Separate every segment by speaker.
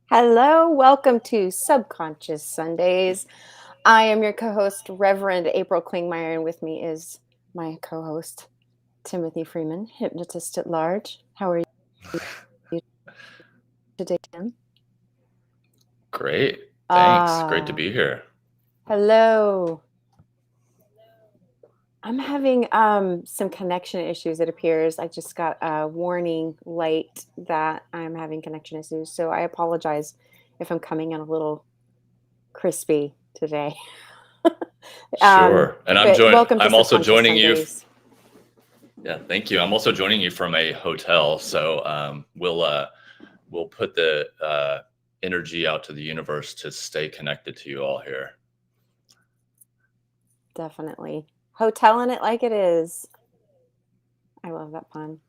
Speaker 1: Hello, welcome to Subconscious Sundays. I am your co host, Reverend April Kling Meyer, and with me is my co host, Timothy Freeman, hypnotist at large. How are you today, Tim?
Speaker 2: Great. Thanks. Great to
Speaker 1: Ah,
Speaker 2: be here.
Speaker 1: hello. I'm having some connection issues, it appears. I just got a warning light that I'm having connection issues, so I apologize if I'm coming in a little crispy today.
Speaker 2: Sure. And
Speaker 1: But welcome to
Speaker 2: I'm also
Speaker 1: Subconscious
Speaker 2: joining you.
Speaker 1: Sundays.
Speaker 2: Yeah, thank you. I'm also joining you from a hotel, so we'll put the energy out to the universe to stay connected to you all here.
Speaker 1: Definitely. Hoteling it like it is. I love that pun.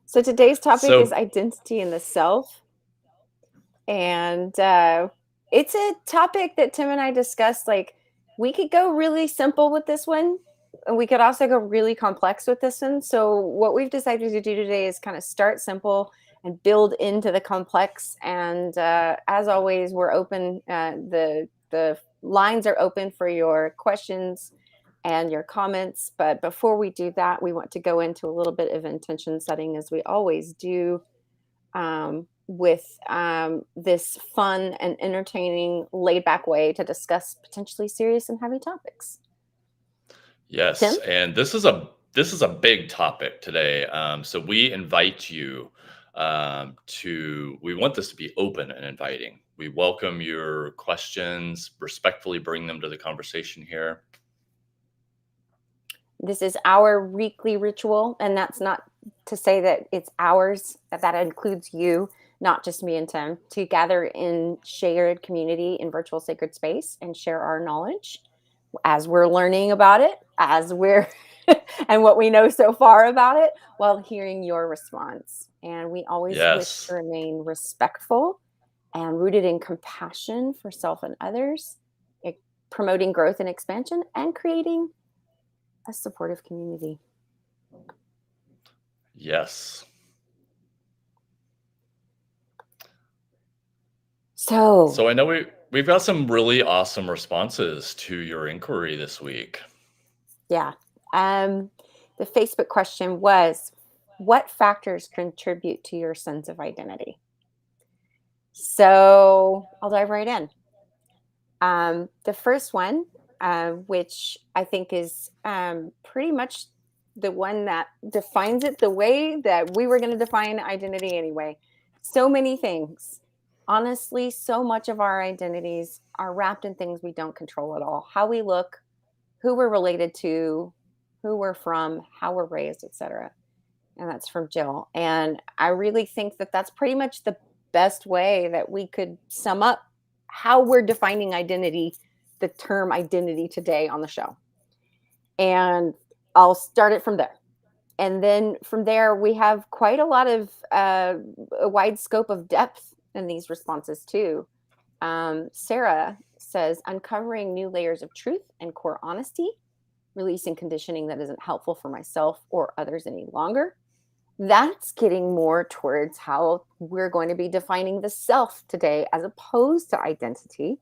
Speaker 1: So today's topic is
Speaker 2: So
Speaker 1: identity in the self. And it's a topic that Tim and I discussed. Like, we could go really simple with this one, and we could also go really complex with this one. So, what we've decided to do today is kind of start simple and build into the complex. And as always, we're open. The lines are open for your questions and your comments. But before we do that, we want to go into a little bit of intention setting, as we always do, with this fun and entertaining, laid back way to discuss potentially serious and heavy topics.
Speaker 2: yes,
Speaker 1: Tim?
Speaker 2: and this is a big topic today. So we invite you to. We want this to be open and inviting. We welcome your questions. Respectfully, bring them to the conversation here.
Speaker 1: This is our weekly ritual, and that's not to say that it's ours, that includes you, not just me and Tim, to gather in shared community in virtual sacred space and share our knowledge as we're learning about it, as we're and what we know so far about it, while hearing your response. And we always wish to
Speaker 2: Yes.
Speaker 1: remain respectful and rooted in compassion for self and others, promoting growth and expansion, and creating a supportive community.
Speaker 2: Yes.
Speaker 1: So,
Speaker 2: So I know we've got some really awesome responses to your inquiry this week.
Speaker 1: yeah. Um, the Facebook question was, what factors contribute to your sense of identity? So I'll dive right in. The first one, which I think is pretty much the one that defines it the way that we were going to define identity anyway. So many things. Honestly, so much of our identities are wrapped in things we don't control at all. How we look, who we're related to, who we're from, how we're raised, etc. And that's from Jill. And I really think that that's pretty much the best way that we could sum up how we're defining identity, the term identity today on the show. And I'll start it from there. And then from there, we have quite a lot of a wide scope of depth in these responses, too. Sarah says, uncovering new layers of truth and core honesty, releasing conditioning that isn't helpful for myself or others any longer. That's getting more towards how we're going to be defining the self today as opposed to identity.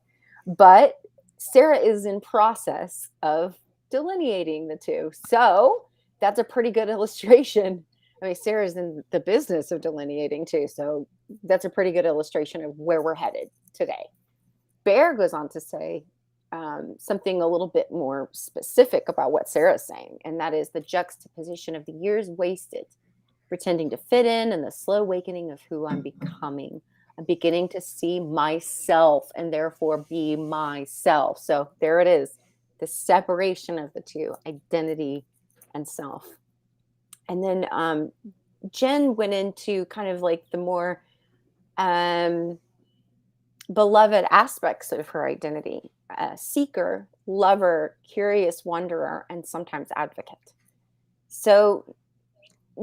Speaker 1: But Sarah is in process of delineating the two. So that's a pretty good illustration. I mean, Sarah's in the business of delineating too. So that's a pretty good illustration of where we're headed today. Bear goes on to say something a little bit more specific about what Sarah's saying, and that is the juxtaposition of the years wasted pretending to fit in and the slow awakening of who I'm becoming. I'm beginning to see myself and therefore be myself. So there it is, the separation of the two, identity and self. And then Jen went into kind of like the more beloved aspects of her identity: seeker, lover, curious wanderer, and sometimes advocate. So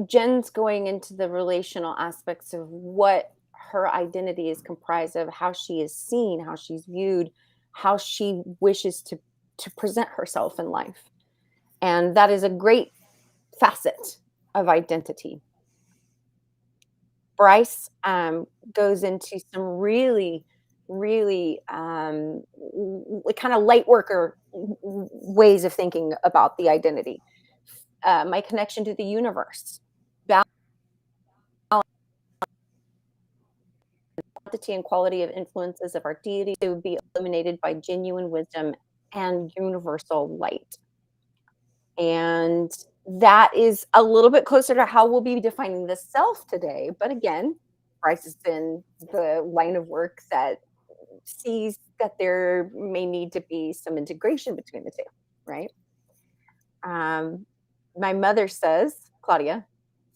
Speaker 1: Jen's going into the relational aspects of what her identity is comprised of, how she is seen, how she's viewed, how she wishes to present herself in life. And that is a great facet of identity. Bryce goes into some really, really kind of light worker ways of thinking about the identity. My connection to the universe, quantity and quality of influences of our deity to be illuminated by genuine wisdom and universal light. And that is a little bit closer to how we'll be defining the self today. But again, Bryce is in the line of work that sees that there may need to be some integration between the two, right? My mother says, Claudia,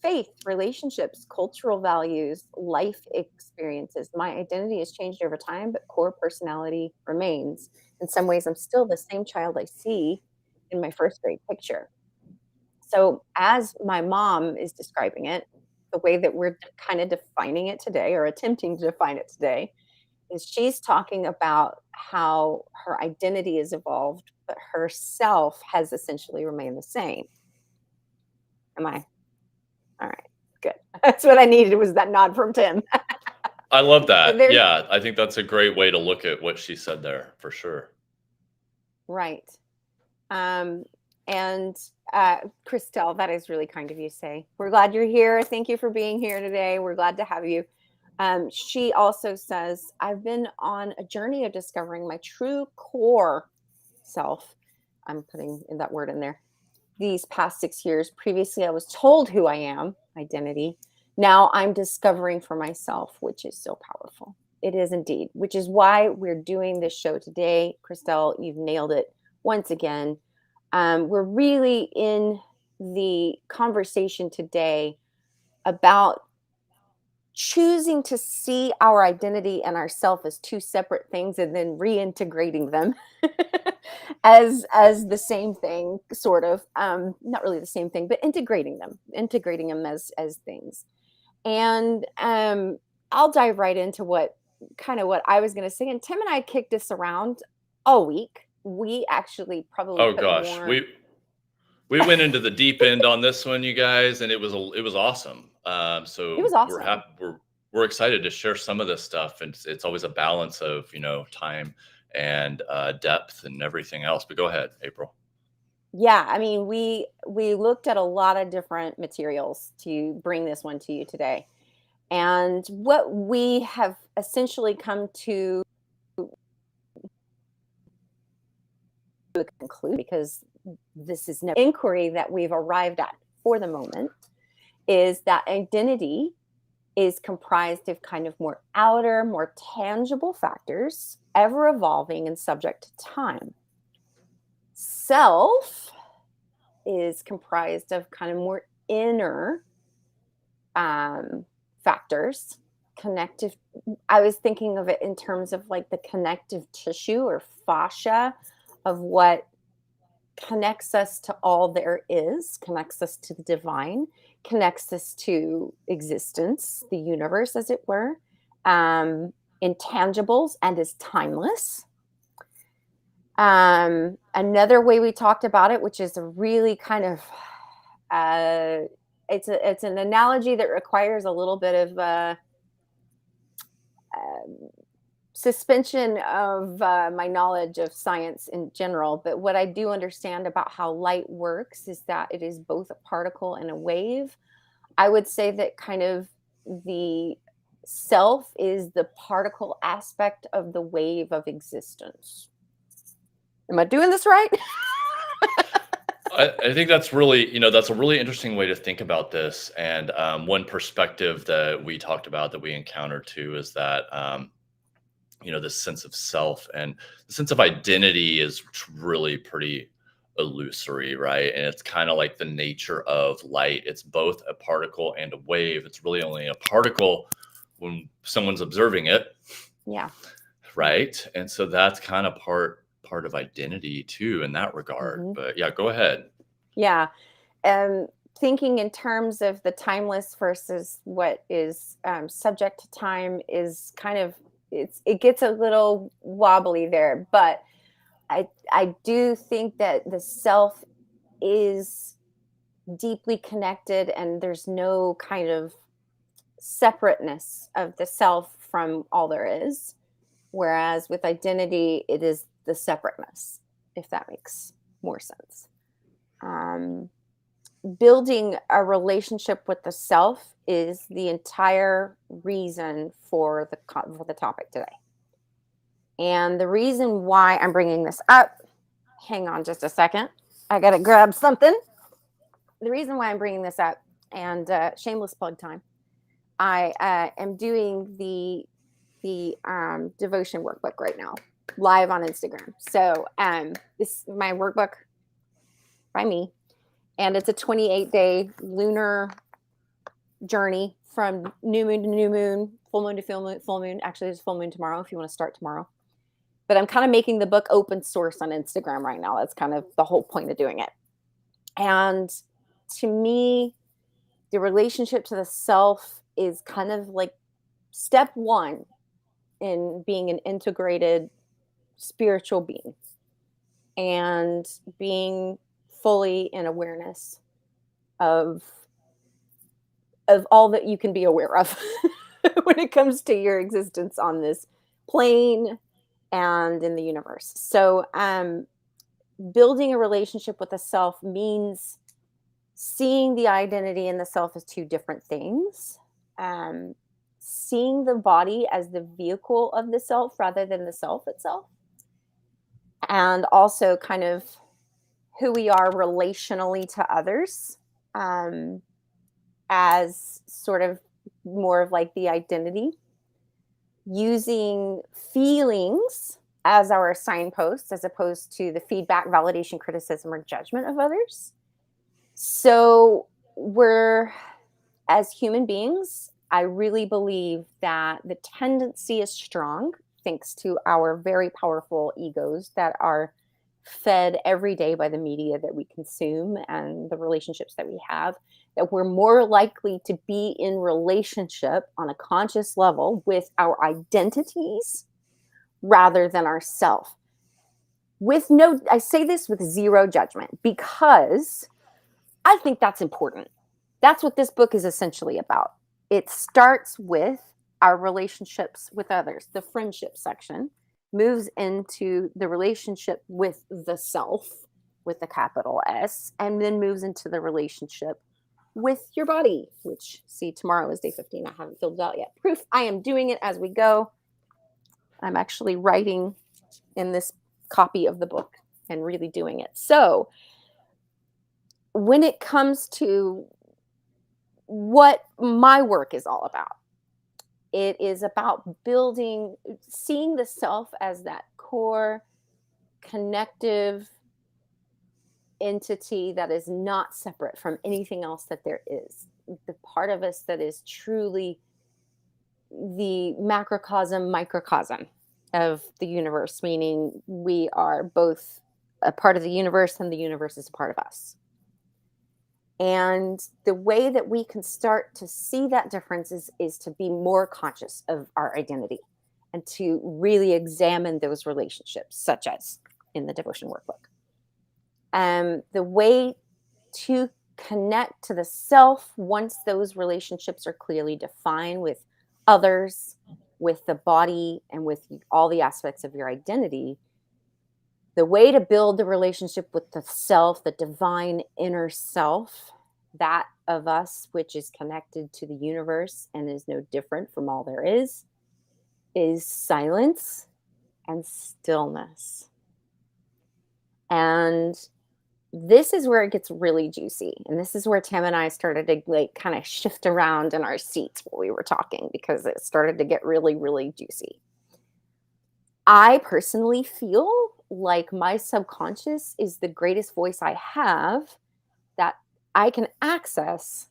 Speaker 1: faith, relationships, cultural values, life experiences. My identity has changed over time, but core personality remains. In some ways, I'm still the same child I see in my first grade picture. So, as my mom is describing it, the way that we're kind of defining it today or attempting to define it today is she's talking about how her identity has evolved, but herself has essentially remained the same. Am I all right? Good. That's what I needed was that nod from Tim.
Speaker 2: I love that.
Speaker 1: There's
Speaker 2: Yeah, I think that's a great way to look at what she said there for sure.
Speaker 1: right. And Christelle, that is really kind of you to say. We're glad you're here. Thank you for being here today. We're glad to have you. She also says, I've been on a journey of discovering my true core self. I'm putting in that word in there. These past 6 years, previously I was told who I am, identity. Now I'm discovering for myself, which is so powerful. It is indeed, which is why we're doing this show today. Christelle, you've nailed it once again. We're really in the conversation today about choosing to see our identity and ourself as two separate things and then reintegrating them as the same thing, sort of. Not really the same thing, but integrating them as things. And I'll dive right into what I was going to say. And Tim and I kicked this around all week. We actually probably
Speaker 2: Oh
Speaker 1: put
Speaker 2: gosh,
Speaker 1: more.
Speaker 2: we went into the deep end on this one, you guys, and it was awesome.
Speaker 1: It
Speaker 2: So
Speaker 1: was awesome.
Speaker 2: we're excited to share some of this stuff, and it's always a balance of time and depth and everything else. But go ahead, April.
Speaker 1: Yeah, I mean, we looked at a lot of different materials to bring this one to you today. And what we have essentially come to conclude, because this is no inquiry that we've arrived at for the moment, is that identity is comprised of kind of more outer, more tangible factors, ever evolving and subject to time. Self is comprised of kind of more inner factors, connective. I was thinking of it in terms of like the connective tissue or fascia of what connects us to all there is, connects us to the divine, connects us to existence, the universe, as it were, intangibles, and is timeless. Another way we talked about it, which is a really kind of it's an analogy that requires a little bit of suspension of my knowledge of science in general. But what I do understand about how light works is that it is both a particle and a wave. I would say that kind of the self is the particle aspect of the wave of existence. Am I doing this right?
Speaker 2: I think that's really, that's a really interesting way to think about this. And one perspective that we talked about that we encountered too is that, this sense of self and the sense of identity is really pretty illusory, right? And it's kind of like the nature of light. It's both a particle and a wave. It's really only a particle when someone's observing it.
Speaker 1: Yeah.
Speaker 2: Right. And so that's kind of part of identity too in that regard.
Speaker 1: Mm-hmm.
Speaker 2: But yeah, go ahead.
Speaker 1: Yeah. Thinking in terms of the timeless versus what is subject to time is kind of, it gets a little wobbly there, but I do think that the self is deeply connected and there's no kind of separateness of the self from all there is. Whereas with identity, it is the separateness, if that makes more sense. Um, Building a relationship with the self is the entire reason for the topic today. And the reason why I'm bringing this up, hang on just a second. I got to grab something. The reason why I'm bringing this up, and shameless plug time, I am doing the devotion workbook right now, live on Instagram. So this is my workbook by me, and it's a 28-day lunar journey from new moon to new moon, full moon to full moon. Actually, there's full moon tomorrow if you want to start tomorrow. But I'm kind of making the book open source on Instagram right now. That's kind of the whole point of doing it. And to me, the relationship to the self is kind of like step one in being an integrated spiritual being and being fully in awareness of all that you can be aware of when it comes to your existence on this plane and in the universe. So building a relationship with the self means seeing the identity and the self as two different things. Seeing the body as the vehicle of the self rather than the self itself. And also kind of who we are relationally to others as sort of more of like the identity. Using feelings as our signposts as opposed to the feedback, validation, criticism, or judgment of others. So we're, as human beings, I really believe that the tendency is strong thanks to our very powerful egos that are fed every day by the media that we consume and the relationships that we have, that we're more likely to be in relationship on a conscious level with our identities rather than ourself. I say this with zero judgment because I think that's important. That's what this book is essentially about. It starts with our relationships with others, the friendship section, moves into the relationship with the self, with the capital S, and then moves into the relationship with your body, which, see, tomorrow is day 15. I haven't filled it out yet. Proof I am doing it as we go. I'm actually writing in this copy of the book and really doing it. So when it comes to what my work is all about, it is about seeing the self as that core, connective entity that is not separate from anything else that there is. The part of us that is truly the macrocosm, microcosm of the universe, meaning we are both a part of the universe and the universe is a part of us. And the way that we can start to see that difference is to be more conscious of our identity and to really examine those relationships, such as in the devotion workbook. The way to connect to the self, once those relationships are clearly defined with others, with the body, and with all the aspects of your identity, the way to build the relationship with the self, the divine inner self, that of us which is connected to the universe and is no different from all there is silence and stillness. And this is where it gets really juicy. And this is where Tim and I started to like kind of shift around in our seats while we were talking, because it started to get really, really juicy. I personally feel like my subconscious is the greatest voice I have that I can access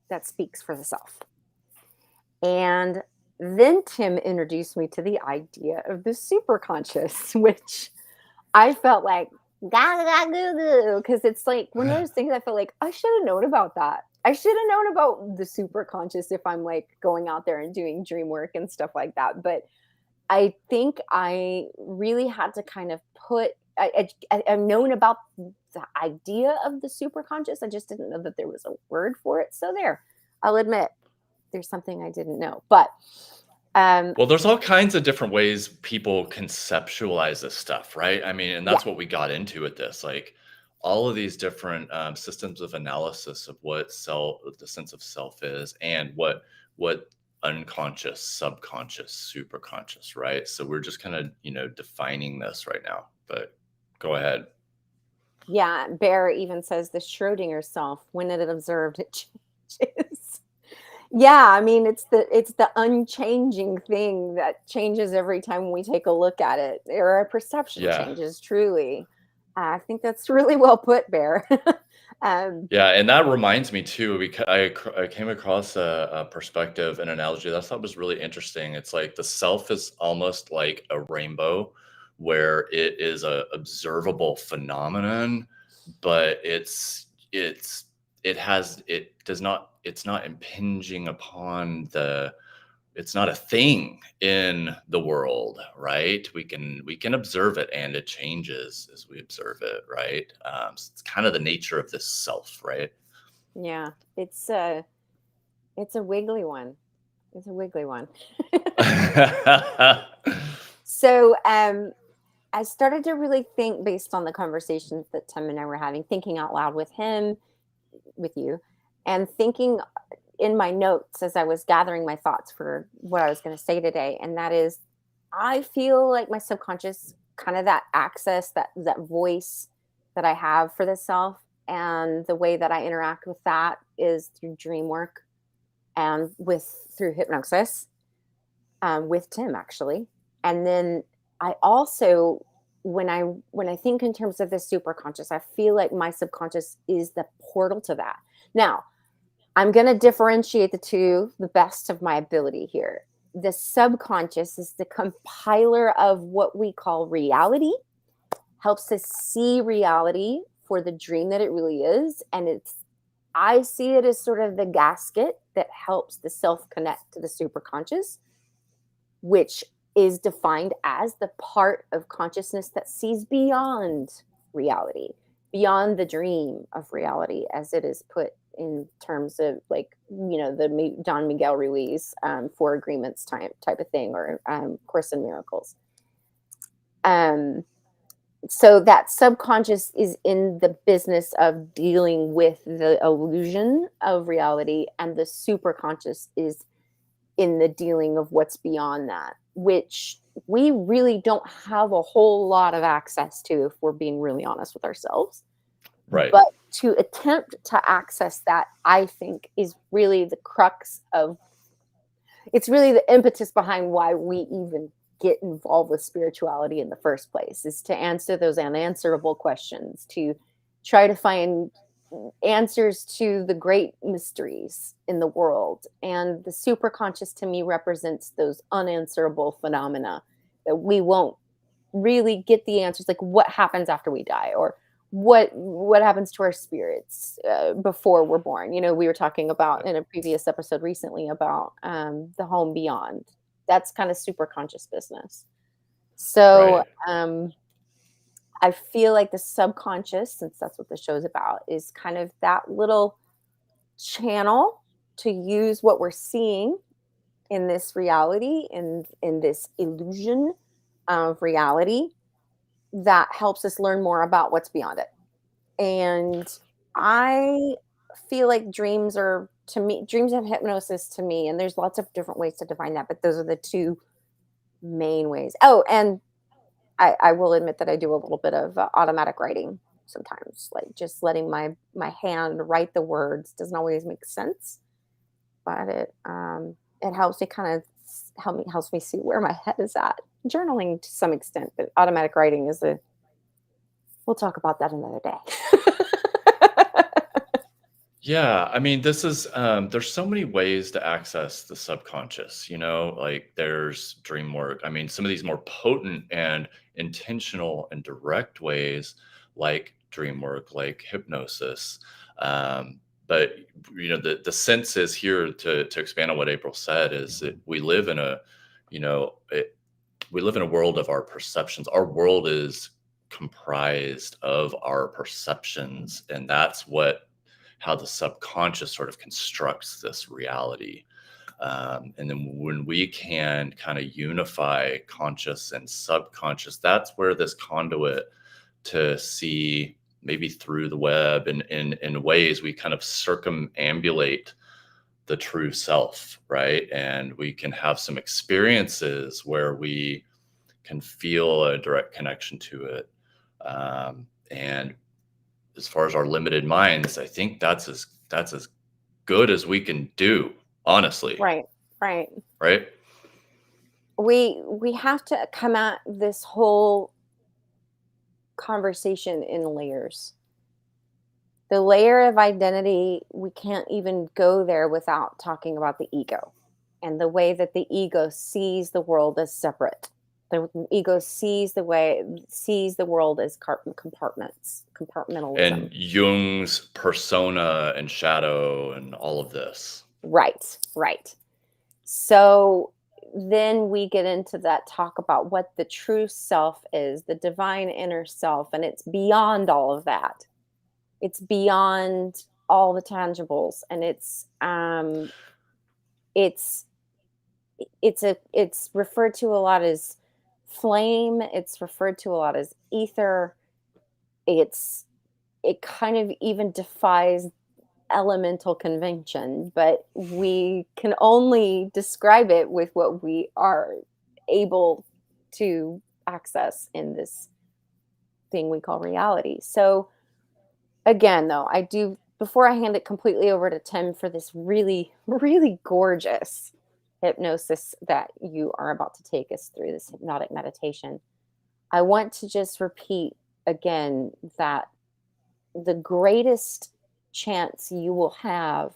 Speaker 1: that speaks for the self. And then Tim introduced me to the idea of the superconscious, which I felt like, because it's like one of those things I feel like I should have known about that. I should have known about the superconscious if I'm like going out there and doing dream work and stuff like that. But I think I really had to kind of I've known about the idea of the superconscious. I just didn't know that there was a word for it. So there, I'll admit, there's something I didn't know. But um,
Speaker 2: Well, there's all kinds of different ways people conceptualize this stuff, right? I mean, and
Speaker 1: yeah,
Speaker 2: that's what we got into with this, like all of these different systems of analysis of what self, the sense of self is, and what unconscious, subconscious, superconscious, right? So we're just kind of defining this right now. But go ahead.
Speaker 1: yeah. Bear even says the Schrodinger self, when it observed, it changes. Yeah, I mean, it's the unchanging thing that changes every time we take a look at it, or our perception
Speaker 2: Yeah.
Speaker 1: changes. Truly, I think that's really well put, Bear. um,
Speaker 2: Yeah, and that reminds me too, because I came across a perspective, an analogy that I thought was really interesting. It's like the self is almost like a rainbow, where it is a observable phenomenon, but it does not, it's not impinging upon the, it's not a thing in the world, right? We can observe it, and it changes as we observe it, right? So it's kind of the nature of this self, right?
Speaker 1: yeah, it's a wiggly one. It's a wiggly one. So, I started to really think based on the conversations that Tim and I were having, thinking out loud with him, with you, and thinking in my notes as I was gathering my thoughts for what I was going to say today. And that is, I feel like my subconscious, kind of that access, that voice that I have for the self, and the way that I interact with that is through dream work and with through hypnosis, with Tim actually. And then I also, when I think in terms of the super conscious, I feel like my subconscious is the portal to that. Now, I'm going to differentiate the two the best of my ability here. The subconscious is the compiler of what we call reality, helps us see reality for the dream that it really is. And I see it as sort of the gasket that helps the self connect to the superconscious, which is defined as the part of consciousness that sees beyond reality, beyond the dream of reality, as it is put in terms of, like, the Don Miguel Ruiz, Four Agreements type of thing, or Course in Miracles. Um, so that subconscious is in the business of dealing with the illusion of reality, and the superconscious is in the dealing of what's beyond that, which we really don't have a whole lot of access to, if we're being really honest with ourselves.
Speaker 2: Right.
Speaker 1: But to attempt to access that, I think, is really the crux of, it's really the impetus behind why we even get involved with spirituality in the first place, is to answer those unanswerable questions, to try to find answers to the great mysteries in the world. And the superconscious to me represents those unanswerable phenomena that we won't really get the answers, like what happens after we die, or what happens to our spirits before we're born. We were talking about in a previous episode recently about the home beyond. That's kind of super conscious business. So
Speaker 2: Right.
Speaker 1: I feel like the subconscious, since that's what the show's about, is kind of that little channel to use what we're seeing in this reality, in this illusion of reality, that helps us learn more about what's beyond it. And I feel like dreams are, to me, dreams of hypnosis to me, and there's lots of different ways to define that, but those are the two main ways. Oh, and I will admit that I do a little bit of automatic writing sometimes, like just letting my hand write the words. Doesn't always make sense, but it helps me kind of helps me see where my head is at. Journaling to some extent, but automatic writing is a, we'll talk about that another day.
Speaker 2: Yeah, I mean, this is there's so many ways to access the subconscious, like there's dream work. I mean, some of these more potent and intentional and direct ways, like dream work, like hypnosis. But the sense is here, to expand on what April said, is that we live in a, you know, it, we live in a world of our perceptions. Our world is comprised of our perceptions, and that's what how the subconscious sort of constructs this reality. And then when we can kind of unify conscious and subconscious, that's where this conduit to see maybe through the web and in ways we kind of circumambulate the true self, right? And we can have some experiences where we can feel a direct connection to it. And as far as our limited minds, I think that's as good as we can do, honestly.
Speaker 1: Right.
Speaker 2: Right.
Speaker 1: We have to come at this whole conversation in layers. The layer of identity, we can't even go there without talking about the ego and the way that the ego sees the world as separate. The ego sees the world as compartments, compartmentalism.
Speaker 2: And Jung's persona and shadow and all of this.
Speaker 1: Right. So then we get into that talk about what the true self is, the divine inner self, and it's beyond all of that. It's beyond all the tangibles, and it's referred to a lot as flame. It's referred to a lot as ether. It kind of even defies elemental convention, but we can only describe it with what we are able to access in this thing we call reality. So again, though, I do, before I hand it completely over to Tim for this really, really gorgeous hypnosis that you are about to take us through, this hypnotic meditation, I want to just repeat again that the greatest chance you will have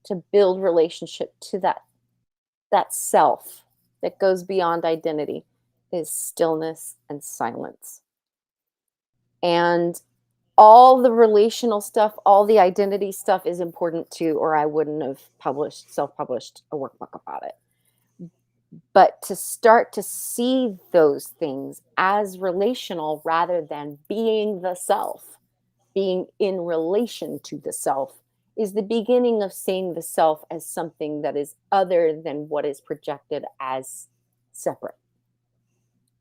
Speaker 1: to build relationship to that self that goes beyond identity is stillness and silence. And all the relational stuff, all the identity stuff is important too, or I wouldn't have self-published a workbook about it. But to start to see those things as relational rather than being the self, being in relation to the self, is the beginning of seeing the self as something that is other than what is projected as separate,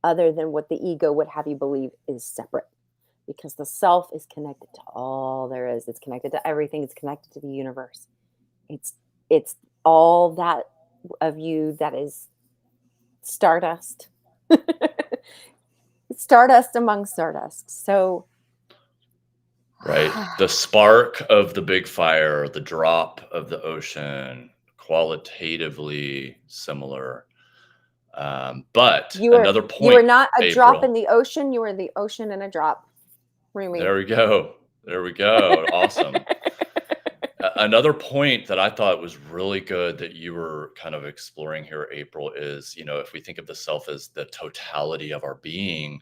Speaker 1: other than what the ego would have you believe is separate. Because the self is connected to all there is. It's connected to everything. It's connected to the universe. It's all that of you that is stardust. Stardust among stardust. So
Speaker 2: right, the spark of the big fire, the drop of the ocean, qualitatively similar. But another point,
Speaker 1: you are not a
Speaker 2: April,
Speaker 1: drop in the ocean. You are the ocean in a drop. Rumi.
Speaker 2: There we go. Awesome. Another point that I thought was really good that you were kind of exploring here, April, is, if we think of the self as the totality of our being,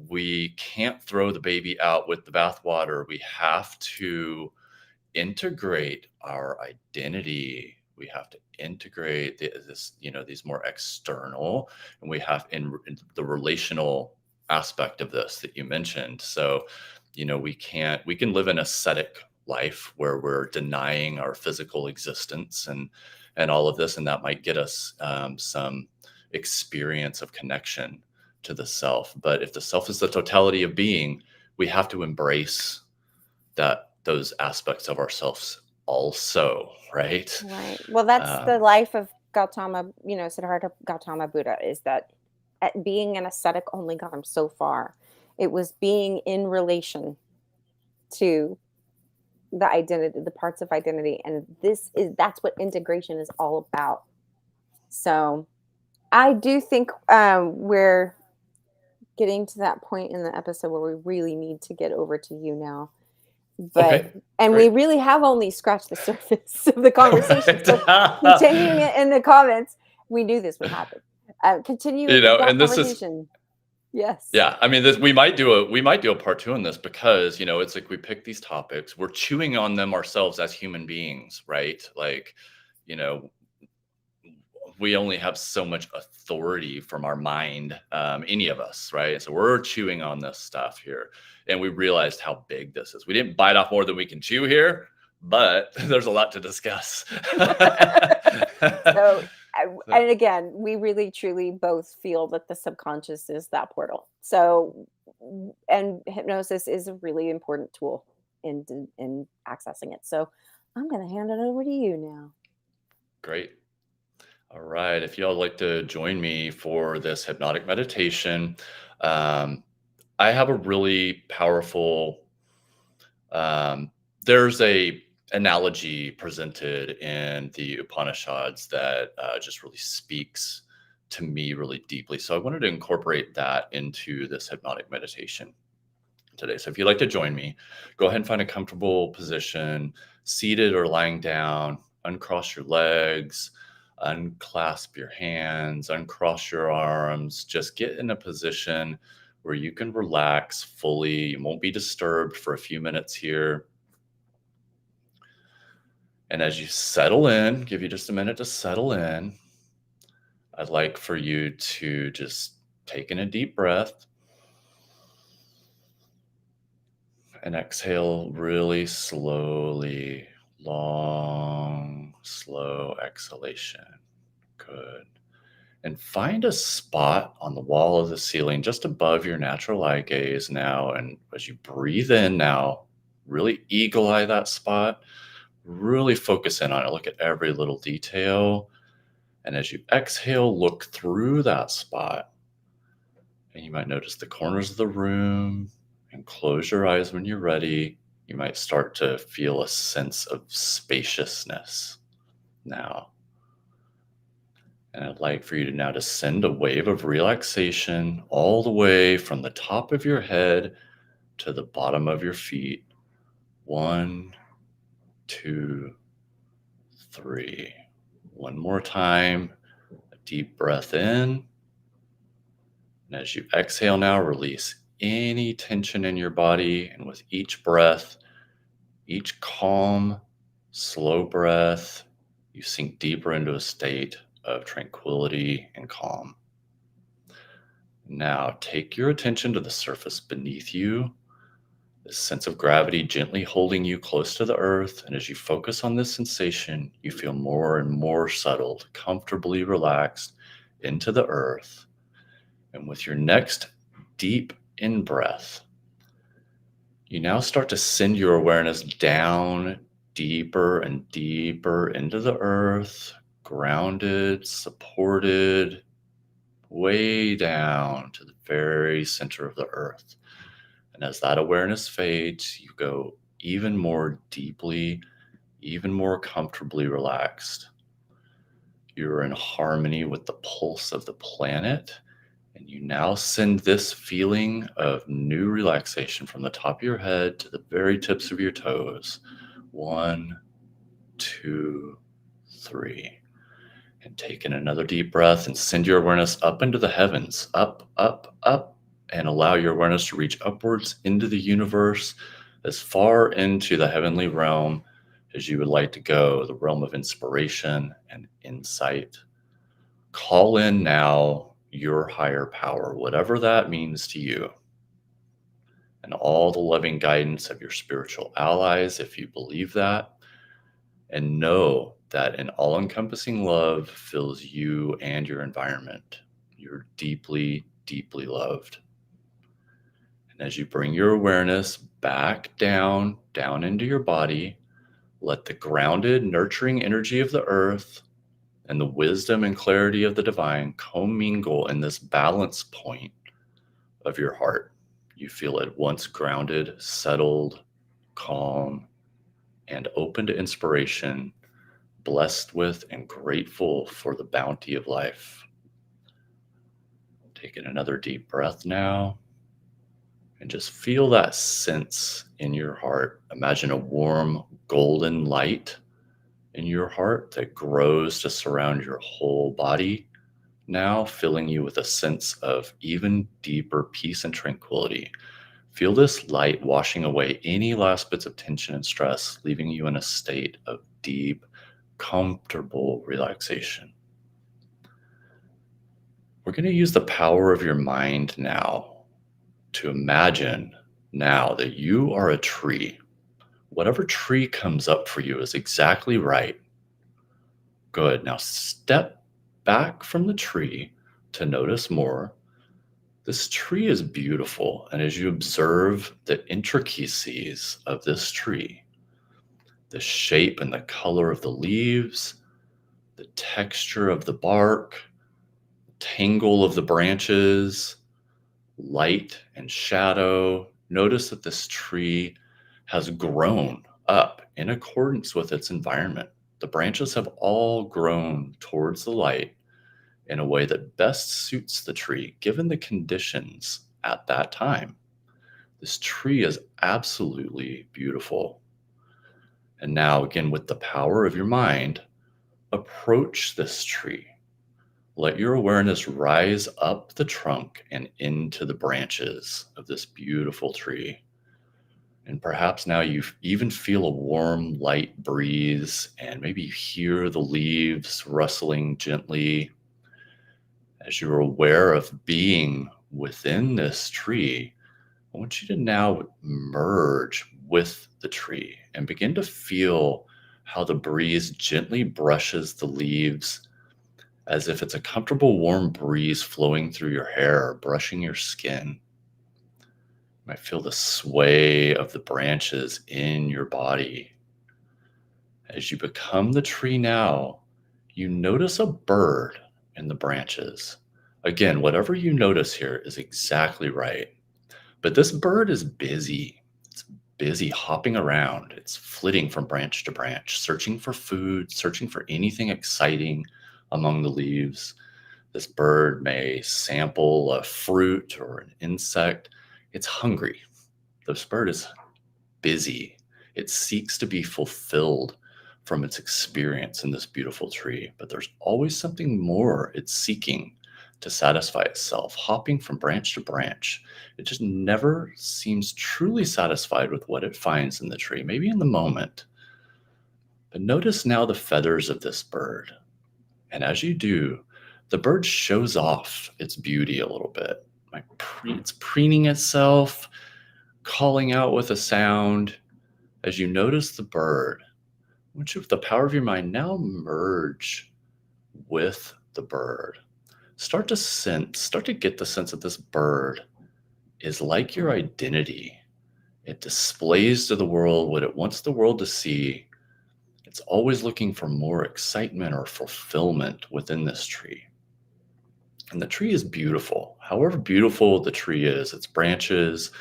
Speaker 2: we can't throw the baby out with the bathwater. We have to integrate our identity. We have to integrate these more external, and we have in the relational aspect of this that you mentioned. So, we can live an ascetic life where we're denying our physical existence and all of this, and that might get us some experience of connection to the self. But if the self is the totality of being, we have to embrace those aspects of ourselves also, right?
Speaker 1: Right. Well, that's the life of Gautama, Siddhartha Gautama Buddha, is that being an ascetic only got him so far. It was being in relation to the identity, the parts of identity. And that's what integration is all about. So I do think we're getting to that point in the episode where we really need to get over to you now. But we really have only scratched the surface of the conversation. So continuing it in the comments, we knew this would happen. Continue that
Speaker 2: and this
Speaker 1: conversation. Yes.
Speaker 2: Yeah. I mean, we might do a part 2 on this because, it's like we pick these topics, we're chewing on them ourselves as human beings, right? Like, we only have so much authority from our mind, any of us, right? So we're chewing on this stuff here, and we realized how big this is. We didn't bite off more than we can chew here, but there's a lot to discuss.
Speaker 1: So,
Speaker 2: So,
Speaker 1: and again, we really truly both feel that the subconscious is that portal. So, and hypnosis is a really important tool in accessing it. So, I'm going to hand it over to you now.
Speaker 2: great. All right. If y'all like to join me for this hypnotic meditation, um, I have a really powerful. Um, there's a analogy presented in the Upanishads that just really speaks to me really deeply. So I wanted to incorporate that into this hypnotic meditation today. So if you'd like to join me, go ahead and find a comfortable position, seated or lying down. Uncross your legs, unclasp your hands, uncross your arms. Just get in a position where you can relax fully. You won't be disturbed for a few minutes here. And as you settle in, give you just a minute to settle in. I'd like for you to just take in a deep breath and exhale really slowly. Long, slow exhalation. Good. And find a spot on the wall of the ceiling just above your natural eye gaze now. And as you breathe in now, really eagle eye that spot. Really focus in on it. Look at every little detail. And as you exhale, look through that spot. And you might notice the corners of the room and close your eyes when you're ready. You might start to feel a sense of spaciousness now. And I'd like for you to now to send a wave of relaxation all the way from the top of your head to the bottom of your feet. 1, 2, 3. One more time. A deep breath in. And as you exhale now, release any tension in your body. And with each breath, each calm, slow breath, you sink deeper into a state of tranquility and calm. Now take your attention to the surface beneath you, this sense of gravity gently holding you close to the earth. And as you focus on this sensation, you feel more and more settled, comfortably relaxed into the earth. And with your next deep in breath, you now start to send your awareness down deeper and deeper into the earth, grounded, supported, way down to the very center of the earth. And as that awareness fades, you go even more deeply, even more comfortably relaxed. You're in harmony with the pulse of the planet. And you now send this feeling of new relaxation from the top of your head to the very tips of your toes. 1, 2, 3. And take in another deep breath and send your awareness up into the heavens, up, up, up, and allow your awareness to reach upwards into the universe, as far into the heavenly realm as you would like to go, the realm of inspiration and insight. Call in now your higher power, whatever that means to you, and all the loving guidance of your spiritual allies, if you believe that, and know that an all encompassing love fills you and your environment. You're deeply, deeply loved. And as you bring your awareness back down, down into your body, let the grounded, nurturing energy of the earth and the wisdom and clarity of the divine commingle in this balance point of your heart. You feel at once grounded, settled, calm, and open to inspiration, blessed with and grateful for the bounty of life. Take in another deep breath now and just feel that sense in your heart. Imagine a warm golden light in your heart that grows to surround your whole body, now filling you with a sense of even deeper peace and tranquility. Feel this light washing away any last bits of tension and stress, leaving you in a state of deep, comfortable relaxation. We're going to use the power of your mind now to imagine now that you are a tree. Whatever tree comes up for you is exactly right. Good. Now step back from the tree to notice more. This tree is beautiful, and as you observe the intricacies of this tree, the shape and the color of the leaves, the texture of the bark, tangle of the branches, light and shadow, notice that this tree has grown up in accordance with its environment. The branches have all grown towards the light in a way that best suits the tree given the conditions at that time. This tree is absolutely beautiful. And now, again, with the power of your mind, approach this tree. Let your awareness rise up the trunk and into the branches of this beautiful tree. And perhaps now you even feel a warm, light breeze, and maybe you hear the leaves rustling gently. As you're aware of being within this tree, I want you to now merge with the tree and begin to feel how the breeze gently brushes the leaves as if it's a comfortable warm breeze flowing through your hair or brushing your skin. You might feel the sway of the branches in your body. As you become the tree now, you notice a bird in the branches. Again, whatever you notice here is exactly right. But this bird is busy. It's busy hopping around. It's flitting from branch to branch, searching for food, searching for anything exciting among the leaves. This bird may sample a fruit or an insect. It's hungry. This bird is busy. It seeks to be fulfilled from its experience in this beautiful tree, but there's always something more it's seeking to satisfy itself, hopping from branch to branch. It just never seems truly satisfied with what it finds in the tree, maybe in the moment. But notice now the feathers of this bird. And as you do, the bird shows off its beauty a little bit. It's preening itself, calling out with a sound. As you notice the bird, I want you, with the power of your mind, now merge with the bird. Start to get the sense that this bird is like your identity. It displays to the world what it wants the world to see. It's always looking for more excitement or fulfillment within this tree. And the tree is beautiful. However beautiful the tree is, its branches,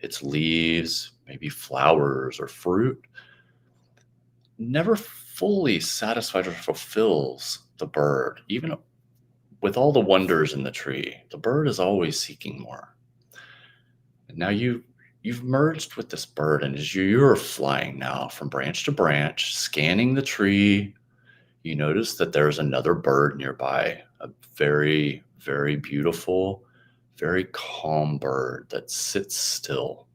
Speaker 2: its leaves, maybe flowers or fruit, never fully satisfies or fulfills the bird. Even with all the wonders in the tree, the bird is always seeking more. And now you've merged with this bird, and as you're flying now from branch to branch, scanning the tree, you notice that there's another bird nearby, a very, very beautiful, very calm bird that sits still.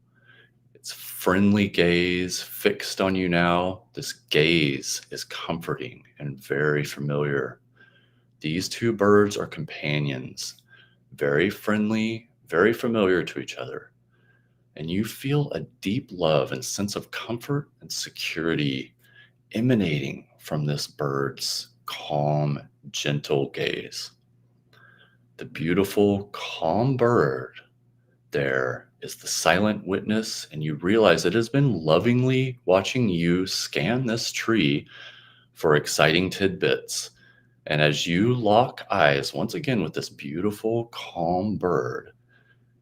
Speaker 2: Its friendly gaze fixed on you now. This gaze is comforting and very familiar. These two birds are companions, very friendly, very familiar to each other. And you feel a deep love and sense of comfort and security emanating from this bird's calm, gentle gaze. The beautiful, calm bird there is the silent witness, and you realize it has been lovingly watching you scan this tree for exciting tidbits. And as you lock eyes once again with this beautiful, calm bird,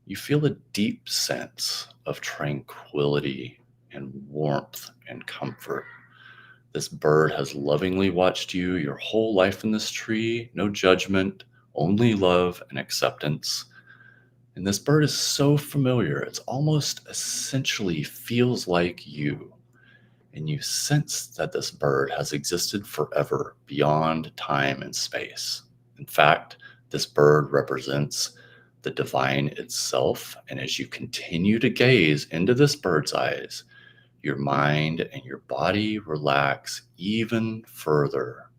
Speaker 2: you feel a deep sense of tranquility and warmth and comfort. This bird has lovingly watched you your whole life in this tree, no judgment, only love and acceptance. And this bird is so familiar, it's almost essentially feels like you. And you sense that this bird has existed forever beyond time and space. In fact, this bird represents the divine itself. And as you continue to gaze into this bird's eyes, your mind and your body relax even further,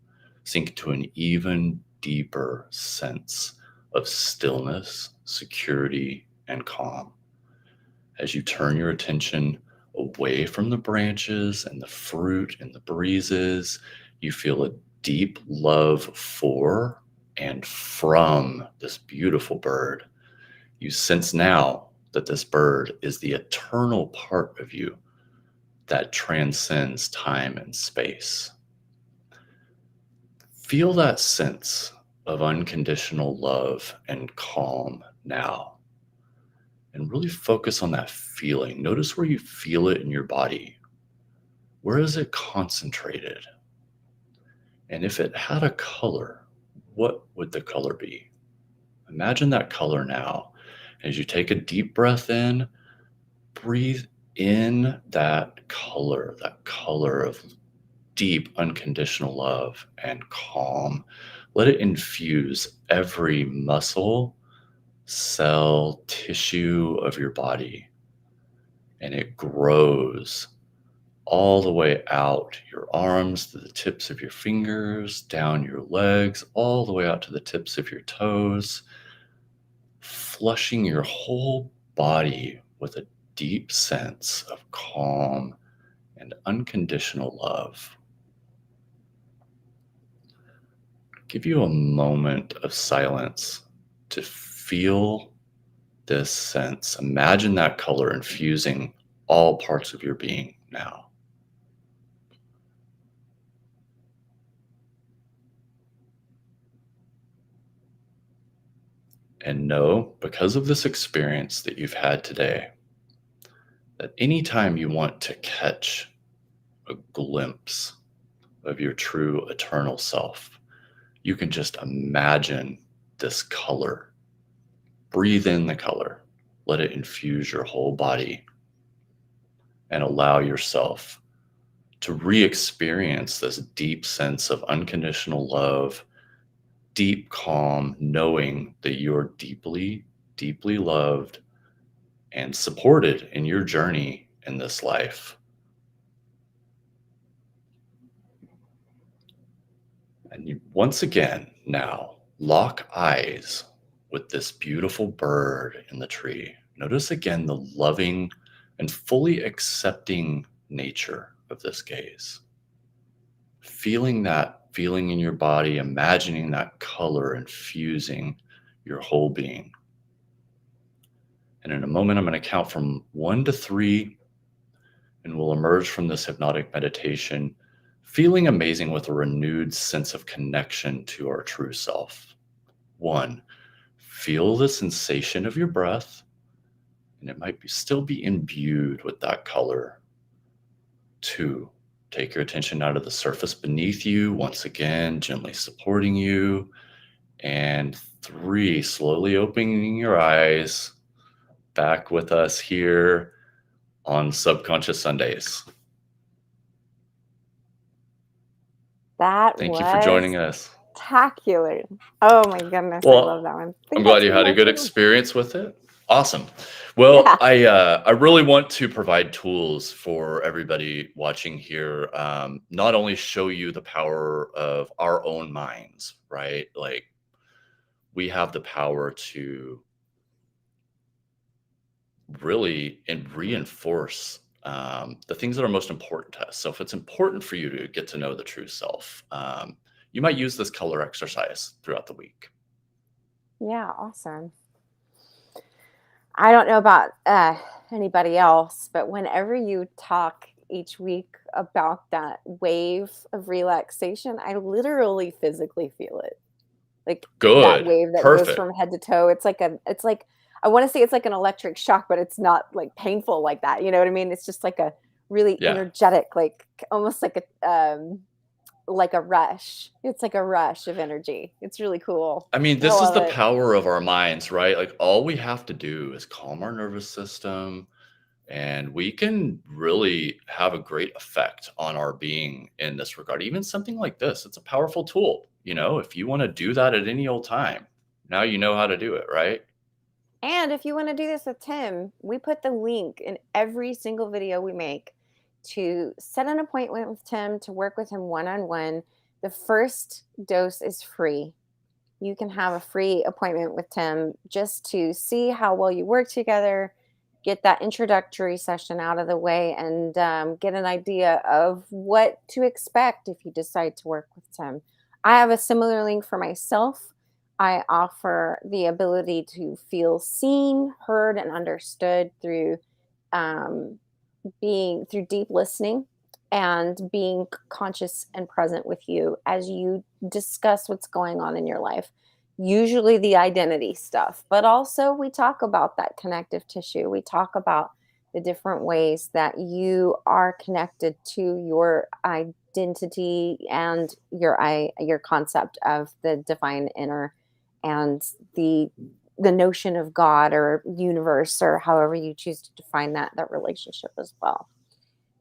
Speaker 2: sink to an even deeper sense of stillness, security, and calm. As you turn your attention away from the branches and the fruit and the breezes, you feel a deep love for and from this beautiful bird. You sense now that this bird is the eternal part of you that transcends time and space. Feel that sense of unconditional love and calm now. And really focus on that feeling. Notice where you feel it in your body. Where is it concentrated? And if it had a color, what would the color be? Imagine that color now. As you take a deep breath in, breathe in that color of deep, unconditional love and calm. Let it infuse every muscle, cell, tissue of your body. And it grows all the way out your arms to the tips of your fingers, down your legs, all the way out to the tips of your toes, flushing your whole body with a deep sense of calm and unconditional love. Give you a moment of silence to feel this sense. Imagine that color infusing all parts of your being now. And know, because of this experience that you've had today, that anytime you want to catch a glimpse of your true eternal self, you can just imagine this color. Breathe in the color. Let it infuse your whole body and allow yourself to re-experience this deep sense of unconditional love, deep calm, knowing that you're deeply, deeply loved and supported in your journey in this life. And you, once again, now lock eyes with this beautiful bird in the tree. Notice again the loving and fully accepting nature of this gaze. Feeling that feeling in your body, imagining that color infusing your whole being. And in a moment, I'm going to count from 1 to 3, and we'll emerge from this hypnotic meditation feeling amazing with a renewed sense of connection to our true self. 1, feel the sensation of your breath, and it might still be imbued with that color. 2, take your attention out of the surface beneath you, once again, gently supporting you. And 3, slowly opening your eyes, back with us here on Subconscious Sundays. Thank you for joining us.
Speaker 1: Spectacular. Oh my goodness,
Speaker 2: Well,
Speaker 1: I love that one.
Speaker 2: I'm glad you had a good experience with it. Awesome. Well, yeah. I really want to provide tools for everybody watching here. Not only show you the power of our own minds, right? Like, we have the power to really reinforce the things that are most important to us. So if it's important for you to get to know the true self, you might use this color exercise throughout the week.
Speaker 1: Yeah, awesome. I don't know about anybody else, but whenever you talk each week about that wave of relaxation, I literally physically feel it. Like that
Speaker 2: Good.
Speaker 1: wave that goes
Speaker 2: Perfect.
Speaker 1: from head to toe. It's like I want to say it's like an electric shock, but it's not like painful like that. You know what I mean? It's just like a really energetic, like almost like a rush. It's like a rush of energy. It's really cool.
Speaker 2: I mean, this is the power of our minds, right? Like, all we have to do is calm our nervous system, and we can really have a great effect on our being in this regard. Even something like this, it's a powerful tool. You know, if you want to do that at any old time, now you know how to do it, right?
Speaker 1: And if you want to do this with Tim, we put the link in every single video we make to set an appointment with Tim to work with him one-on-one. The first dose is free. You can have a free appointment with Tim just to see how well you work together, get that introductory session out of the way, and get an idea of what to expect if you decide to work with Tim. I have a similar link for myself. I offer the ability to feel seen, heard, and understood through um, being through deep listening and being conscious and present with you as you discuss what's going on in your life. Usually the identity stuff, but also we talk about that connective tissue. We talk about the different ways that you are connected to your identity and your concept of the divine inner and the notion of God or universe or however you choose to define that relationship as well.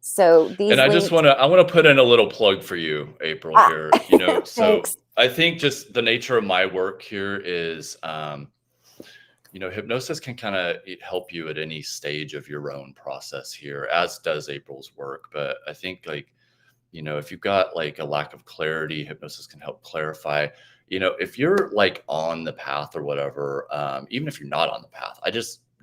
Speaker 1: So
Speaker 2: And
Speaker 1: these links,
Speaker 2: I want to put in a little plug for you, April,
Speaker 1: ah,
Speaker 2: here. You know, so
Speaker 1: thanks.
Speaker 2: I think just the nature of my work here is, you know, hypnosis can kind of help you at any stage of your own process here, as does April's work. But I think, like, you know, if you've got like a lack of clarity, hypnosis can help clarify. You know, if you're like on the path or whatever, even if you're not on the path,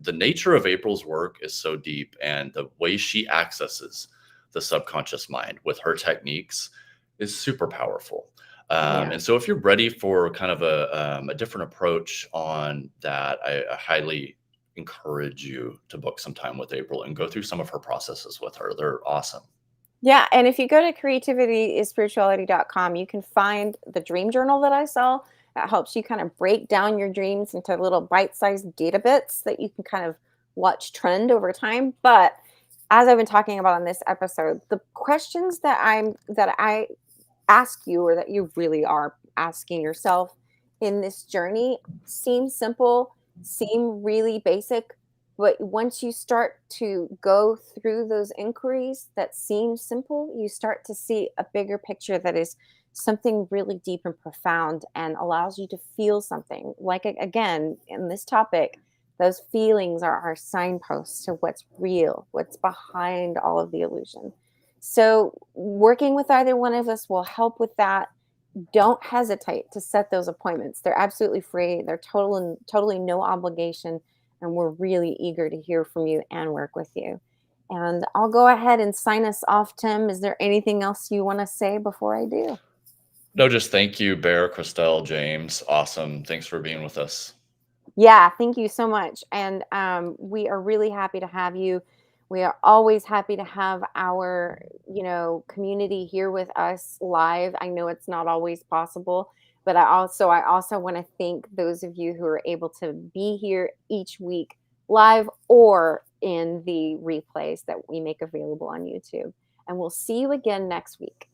Speaker 2: the nature of April's work is so deep, and the way she accesses the subconscious mind with her techniques is super powerful.
Speaker 1: Yeah.
Speaker 2: And so if you're ready for kind of a different approach on that, I highly encourage you to book some time with April and go through some of her processes with her. They're awesome.
Speaker 1: Yeah, and if you go to creativityisspirituality.com, you can find the dream journal that I sell that helps you kind of break down your dreams into little bite-sized data bits that you can kind of watch trend over time. But as I've been talking about on this episode, the questions that I ask you or that you really are asking yourself in this journey seem simple, seem really basic, but once you start to go through those inquiries that seem simple, you start to see a bigger picture that is something really deep and profound and allows you to feel something. Like, again, in this topic, those feelings are our signposts to what's real, what's behind all of the illusion. So, working with either one of us will help with that. Don't hesitate to set those appointments. They're absolutely free. They're totally no obligation, and we're really eager to hear from you and work with you. And I'll go ahead and sign us off, Tim. Is there anything else you want to say before I do?
Speaker 2: No, just thank you, Bear, Christelle, James. Awesome. Thanks for being with us.
Speaker 1: Yeah, thank you so much. And we are really happy to have you. We are always happy to have our, community here with us live. I know it's not always possible, but I also want to thank those of you who are able to be here each week live or in the replays that we make available on YouTube. And we'll see you again next week.